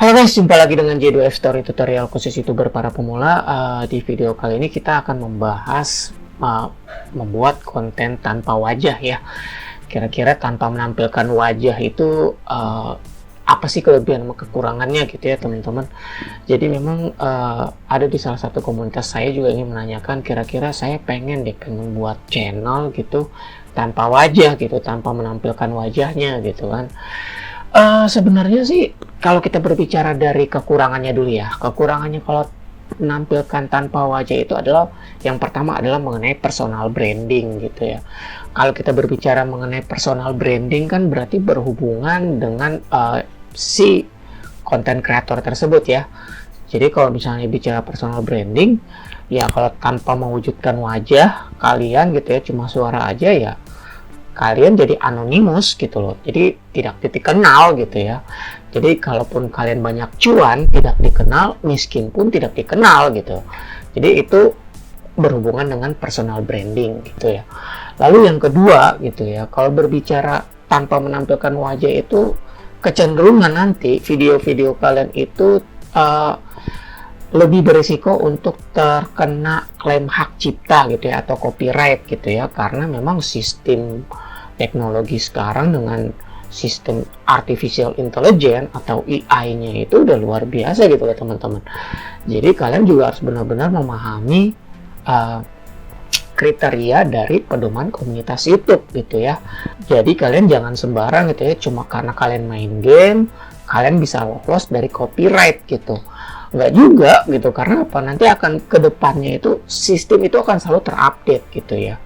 Halo guys, jumpa lagi dengan J2F Story Tutorial khusus YouTuber para pemula. Di video kali ini kita akan membahas membuat konten tanpa wajah ya. Kira-kira tanpa menampilkan wajah itu apa sih kelebihan dan kekurangannya gitu ya teman-teman. Jadi memang ada di salah satu komunitas saya juga ingin menanyakan, kira-kira saya pengen buat channel gitu tanpa wajah gitu, tanpa menampilkan wajahnya gitu kan. Sebenarnya sih kalau kita berbicara dari kekurangannya dulu ya, kekurangannya kalau menampilkan tanpa wajah itu adalah yang pertama adalah mengenai personal branding gitu ya. Kalau kita berbicara mengenai personal branding kan berarti berhubungan dengan si konten kreator tersebut ya. Jadi kalau misalnya bicara personal branding ya, kalau tanpa mewujudkan wajah kalian gitu ya, cuma suara aja ya, kalian jadi anonimus gitu loh, jadi tidak dikenal gitu ya. Jadi kalaupun kalian banyak cuan, tidak dikenal, miskin pun tidak dikenal gitu. Jadi itu berhubungan dengan personal branding gitu ya. Lalu yang kedua gitu ya, kalau berbicara tanpa menampilkan wajah itu kecenderungan nanti video-video kalian itu lebih berisiko untuk terkena klaim hak cipta gitu ya, atau copyright gitu ya, karena memang sistem teknologi sekarang dengan sistem artificial intelligence atau AI-nya itu udah luar biasa gitu ya teman-teman. Jadi kalian juga harus benar-benar memahami kriteria dari pedoman komunitas YouTube gitu ya. Jadi kalian jangan sembarang gitu ya, cuma karena kalian main game kalian bisa lolos dari copyright gitu. Nggak juga gitu, karena apa, nanti akan kedepannya itu sistem itu akan selalu terupdate gitu ya.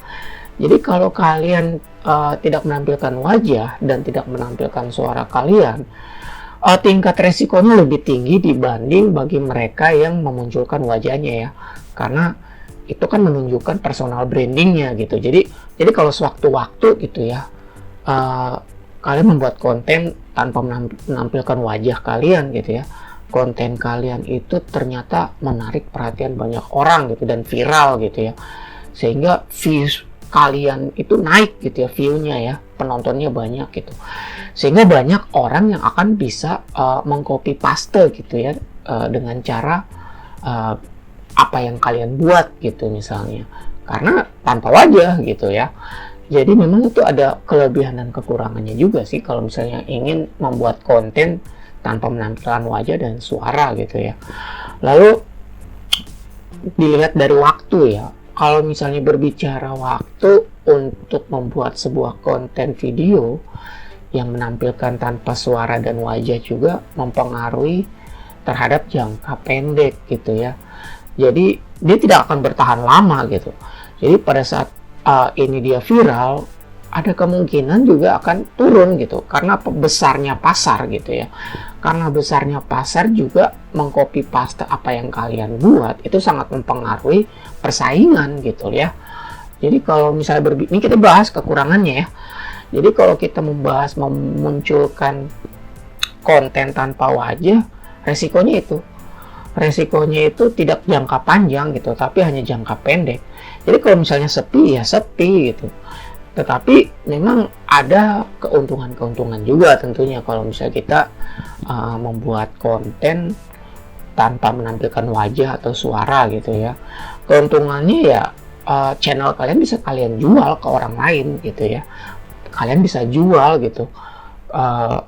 Jadi kalau kalian tidak menampilkan wajah dan tidak menampilkan suara kalian, tingkat resikonya lebih tinggi dibanding bagi mereka yang memunculkan wajahnya ya, karena itu kan menunjukkan personal brandingnya gitu. Jadi kalau sewaktu-waktu gitu ya, kalian membuat konten tanpa menampilkan wajah kalian gitu ya, konten kalian itu ternyata menarik perhatian banyak orang gitu dan viral gitu ya, sehingga views kalian itu naik gitu ya, view-nya ya, penontonnya banyak gitu, sehingga banyak orang yang akan bisa mengcopy paste gitu ya, dengan cara apa yang kalian buat gitu misalnya, karena tanpa wajah gitu ya. Jadi memang itu ada kelebihan dan kekurangannya juga sih kalau misalnya ingin membuat konten tanpa menampilkan wajah dan suara gitu ya. Lalu dilihat dari waktu ya, kalau misalnya berbicara waktu untuk membuat sebuah konten video yang menampilkan tanpa suara dan wajah juga mempengaruhi terhadap jangka pendek gitu ya. Jadi dia tidak akan bertahan lama gitu. Jadi pada saat ini dia viral, ada kemungkinan juga akan turun gitu, karena besarnya pasar gitu ya. Karena besarnya pasar juga mengcopy paste apa yang kalian buat itu sangat mempengaruhi persaingan gitu ya. Jadi kalau misalnya ini kita bahas kekurangannya ya. Jadi kalau kita membahas memunculkan konten tanpa wajah, resikonya itu tidak jangka panjang gitu, tapi hanya jangka pendek. Jadi kalau misalnya sepi ya sepi gitu. Tetapi memang ada keuntungan-keuntungan juga tentunya kalau misalnya kita membuat konten tanpa menampilkan wajah atau suara gitu ya. Keuntungannya ya, channel kalian bisa kalian jual ke orang lain gitu ya. Kalian bisa jual gitu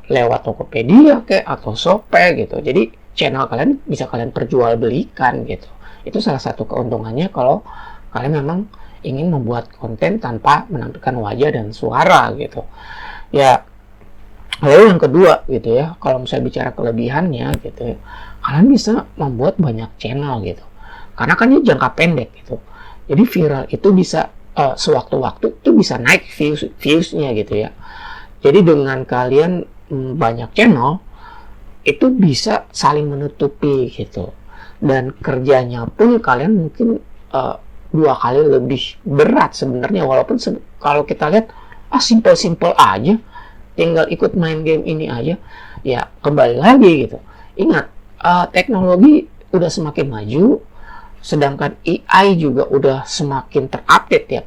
lewat Tokopedia kayak atau Shopee gitu. Jadi channel kalian bisa kalian perjualbelikan gitu. Itu salah satu keuntungannya kalau kalian memang ingin membuat konten tanpa menampilkan wajah dan suara gitu ya. Lalu yang kedua gitu ya, kalau misalnya bicara kelebihannya gitu ya, kalian bisa membuat banyak channel gitu, karena kan ini jangka pendek gitu. Jadi viral itu bisa sewaktu-waktu itu bisa naik viewsnya gitu ya. Jadi dengan kalian banyak channel itu bisa saling menutupi gitu, dan kerjanya pun kalian mungkin 2 kali lebih berat sebenarnya, walaupun kalau kita lihat simple aja, tinggal ikut main game ini aja ya. Kembali lagi gitu, ingat teknologi udah semakin maju, sedangkan AI juga udah semakin terupdate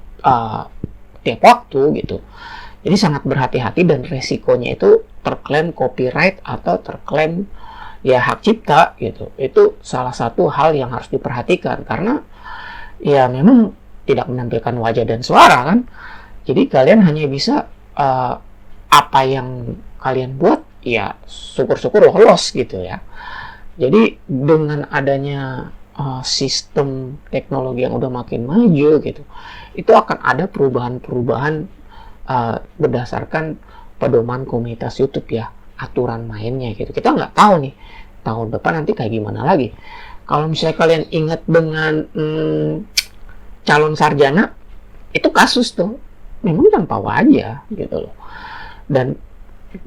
tiap waktu gitu. Jadi sangat berhati-hati dan resikonya itu terklaim copyright atau terklaim ya hak cipta gitu. Itu salah satu hal yang harus diperhatikan karena ya memang tidak menampilkan wajah dan suara kan. Jadi kalian hanya bisa apa yang kalian buat ya syukur-syukur lolos gitu ya. Jadi dengan adanya sistem teknologi yang udah makin maju gitu, itu akan ada perubahan-perubahan berdasarkan pedoman komunitas YouTube ya, aturan mainnya gitu. Kita nggak tahu nih tahun depan nanti kayak gimana lagi. Kalau misalnya kalian ingat dengan calon sarjana, itu kasus tuh memang tanpa wajah gitu loh. Dan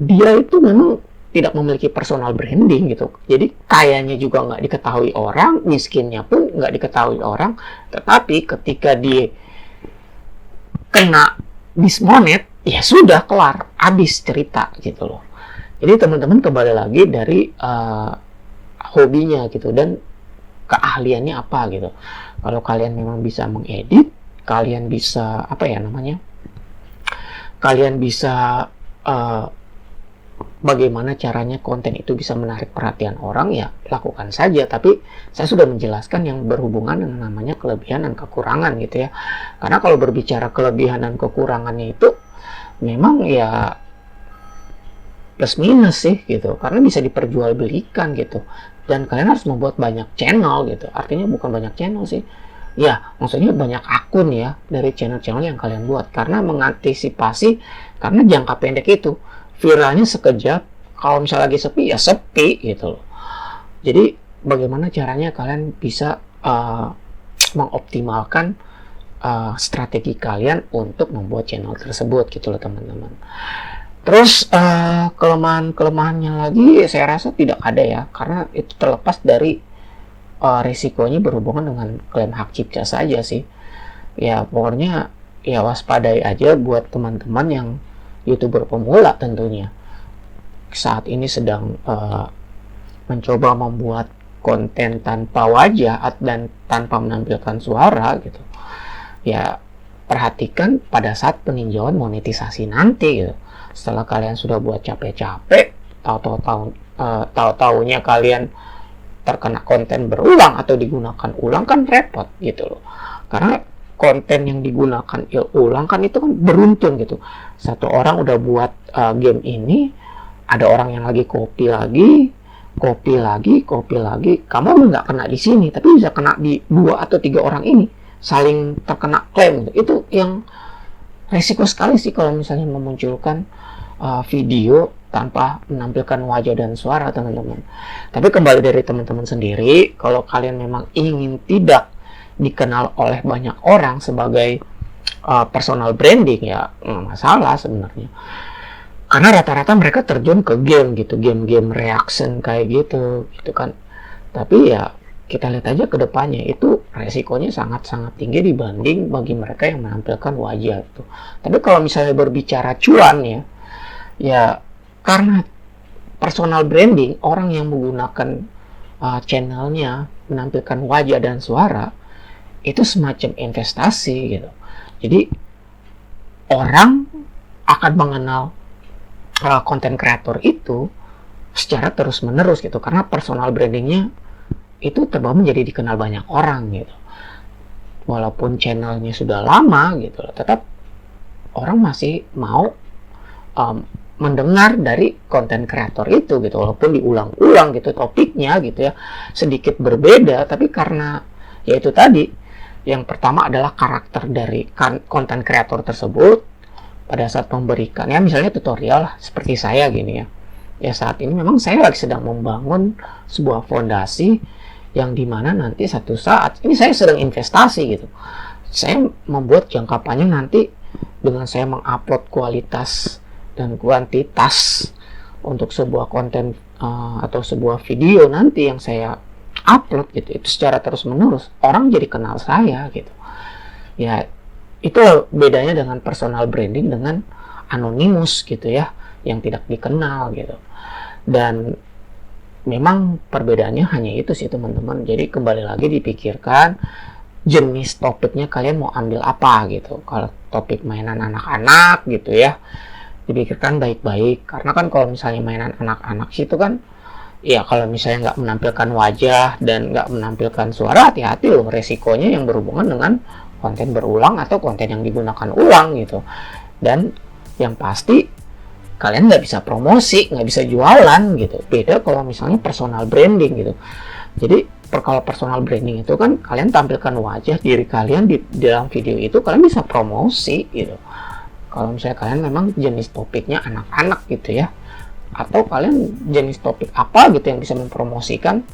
dia itu memang tidak memiliki personal branding gitu. Jadi kayanya juga nggak diketahui orang, miskinnya pun nggak diketahui orang. Tetapi ketika dia kena dismonet, ya sudah kelar, habis cerita gitu loh. Jadi teman-teman kembali lagi dari hobinya gitu dan keahliannya apa gitu. Kalau kalian memang bisa mengedit, kalian bisa apa ya namanya? Kalian bisa bagaimana caranya konten itu bisa menarik perhatian orang, ya lakukan saja. Tapi saya sudah menjelaskan yang berhubungan dengan namanya kelebihan dan kekurangan gitu ya. Karena kalau berbicara kelebihan dan kekurangannya itu memang ya plus minus sih gitu, karena bisa diperjualbelikan gitu. Dan kalian harus membuat banyak channel gitu. Artinya bukan banyak channel sih, ya maksudnya banyak akun ya dari channel-channel yang kalian buat, karena mengantisipasi, karena jangka pendek itu viralnya sekejap. Kalau misalnya lagi sepi ya sepi gitu loh. Jadi bagaimana caranya kalian bisa mengoptimalkan strategi kalian untuk membuat channel tersebut gitu loh teman-teman. Terus kelemahan-kelemahannya lagi saya rasa tidak ada ya, karena itu terlepas dari risikonya berhubungan dengan klaim hak cipta saja sih. Ya pokoknya ya waspadai aja buat teman-teman yang YouTuber pemula tentunya. Saat ini sedang mencoba membuat konten tanpa wajah dan tanpa menampilkan suara gitu. Ya perhatikan pada saat peninjauan monetisasi nanti gitu. Setelah kalian sudah buat capek-capek, tahu-tahunya kalian terkena konten berulang atau digunakan ulang, kan repot gitu loh. Karena konten yang digunakan ulang kan itu kan beruntun gitu. Satu orang udah buat game ini, ada orang yang lagi copy lagi, kamu nggak kena di sini, tapi bisa kena di 2 atau 3 orang ini, saling terkena klaim gitu. Itu yang resiko sekali sih kalau misalnya memunculkan video tanpa menampilkan wajah dan suara teman-teman. Tapi kembali dari teman-teman sendiri, kalau kalian memang ingin tidak dikenal oleh banyak orang sebagai personal branding, ya masalah sebenarnya. Karena rata-rata mereka terjun ke game gitu, game-game reaction kayak gitu kan. Tapi ya kita lihat aja ke depannya, itu resikonya sangat-sangat tinggi dibanding bagi mereka yang menampilkan wajah itu. Tapi kalau misalnya berbicara cuan ya karena personal branding, orang yang menggunakan channelnya menampilkan wajah dan suara, itu semacam investasi gitu. Jadi orang akan mengenal konten kreator itu secara terus-menerus gitu, karena personal brandingnya itu terbawa menjadi dikenal banyak orang gitu. Walaupun channelnya sudah lama gitu, tetap orang masih mau mendengar dari konten kreator itu gitu, walaupun diulang-ulang gitu topiknya gitu ya, sedikit berbeda. Tapi karena ya itu tadi, yang pertama adalah karakter dari konten kreator tersebut pada saat memberikan, ya misalnya tutorial lah, seperti saya gini ya saat ini memang saya lagi sedang membangun sebuah fondasi yang dimana nanti satu saat ini saya sedang investasi gitu. Saya membuat jangka panjang nanti dengan saya mengupload kualitas dan kuantitas untuk sebuah konten atau sebuah video nanti yang saya upload gitu, itu secara terus menerus orang jadi kenal saya gitu. Ya itu bedanya dengan personal branding dengan anonimus gitu ya, yang tidak dikenal gitu. Dan memang perbedaannya hanya itu sih teman-teman. Jadi kembali lagi dipikirkan jenis topiknya kalian mau ambil apa gitu. Kalau topik mainan anak-anak gitu ya, dipikirkan baik-baik, karena kan kalau misalnya mainan anak-anak itu kan Ya kalau misalnya nggak menampilkan wajah dan nggak menampilkan suara, hati-hati loh, resikonya yang berhubungan dengan konten berulang atau konten yang digunakan ulang gitu. Dan yang pasti kalian nggak bisa promosi, nggak bisa jualan gitu. Beda kalau misalnya personal branding gitu. Jadi kalau personal branding itu kan kalian tampilkan wajah diri kalian di dalam video itu, kalian bisa promosi gitu. Kalau misalnya kalian memang jenis topiknya anak-anak gitu ya, atau kalian jenis topik apa gitu yang bisa mempromosikan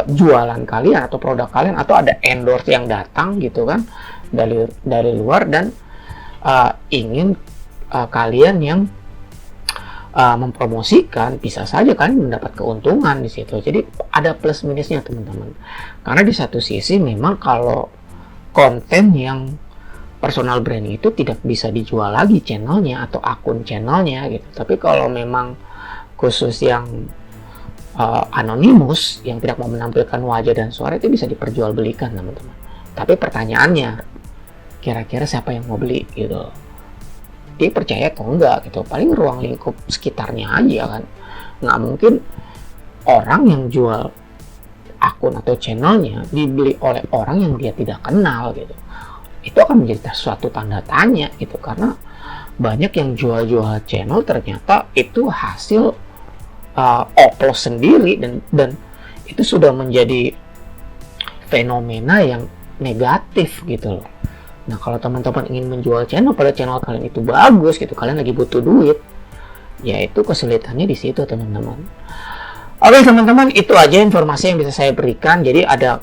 jualan kalian atau produk kalian, atau ada endorse yang datang gitu kan dari luar dan ingin kalian yang mempromosikan, bisa saja kalian mendapat keuntungan di situ. Jadi ada plus minusnya teman-teman. Karena di satu sisi memang kalau konten yang personal branding itu tidak bisa dijual lagi channelnya atau akun channelnya gitu. Tapi kalau memang khusus yang anonimus yang tidak mau menampilkan wajah dan suara, itu bisa diperjualbelikan teman-teman. Tapi pertanyaannya, kira-kira siapa yang mau beli gitu? Dia percaya atau enggak gitu? Paling ruang lingkup sekitarnya aja kan. Nggak mungkin orang yang jual akun atau channelnya dibeli oleh orang yang dia tidak kenal gitu. Itu akan menjadi suatu tanda tanya gitu, karena banyak yang jual-jual channel ternyata itu hasil oplos sendiri dan itu sudah menjadi fenomena yang negatif gitu loh. Nah kalau teman-teman ingin menjual channel pada channel kalian itu bagus gitu, kalian lagi butuh duit, ya itu kesulitannya di situ teman-teman. Oke teman-teman, itu aja informasi yang bisa saya berikan. Jadi ada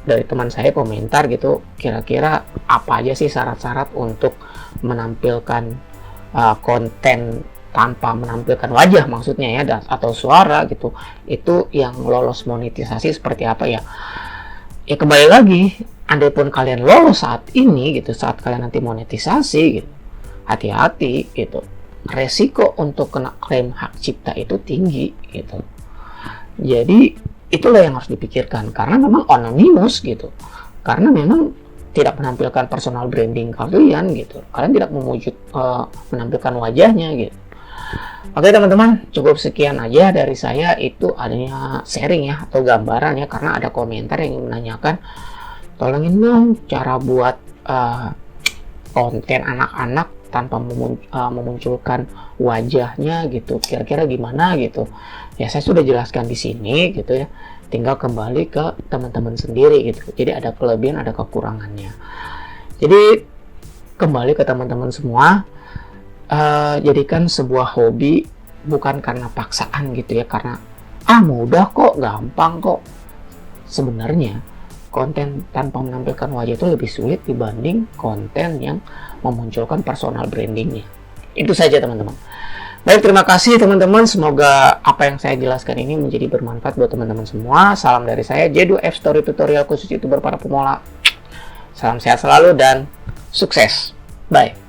dari teman saya komentar gitu, kira-kira apa aja sih syarat-syarat untuk menampilkan konten tanpa menampilkan wajah maksudnya ya, atau suara gitu, itu yang lolos monetisasi seperti apa ya. Ya kembali lagi, andai pun kalian lolos saat ini gitu, saat kalian nanti monetisasi gitu, hati-hati gitu, resiko untuk kena klaim hak cipta itu tinggi gitu. Jadi itulah yang harus dipikirkan, karena memang anonimus gitu, karena memang tidak menampilkan personal branding kalian gitu, kalian tidak menampilkan wajahnya gitu. Oke teman-teman, cukup sekian aja dari saya. Itu adanya sharing ya atau gambaran ya, karena ada komentar yang menanyakan, tolongin dong cara buat konten anak-anak tanpa memunculkan wajahnya gitu, kira-kira gimana gitu. Ya saya sudah jelaskan di sini gitu ya, tinggal kembali ke teman-teman sendiri gitu. Jadi ada kelebihan, ada kekurangannya. Jadi kembali ke teman-teman semua, jadikan sebuah hobi bukan karena paksaan gitu ya, karena mudah kok, gampang kok. Sebenarnya konten tanpa menampilkan wajah itu lebih sulit dibanding konten yang memunculkan personal brandingnya. Itu saja teman-teman. Baik, terima kasih teman-teman. Semoga apa yang saya jelaskan ini menjadi bermanfaat buat teman-teman semua. Salam dari saya, J2F Story Tutorial khusus YouTuber para pemula. Salam sehat selalu dan sukses. Bye.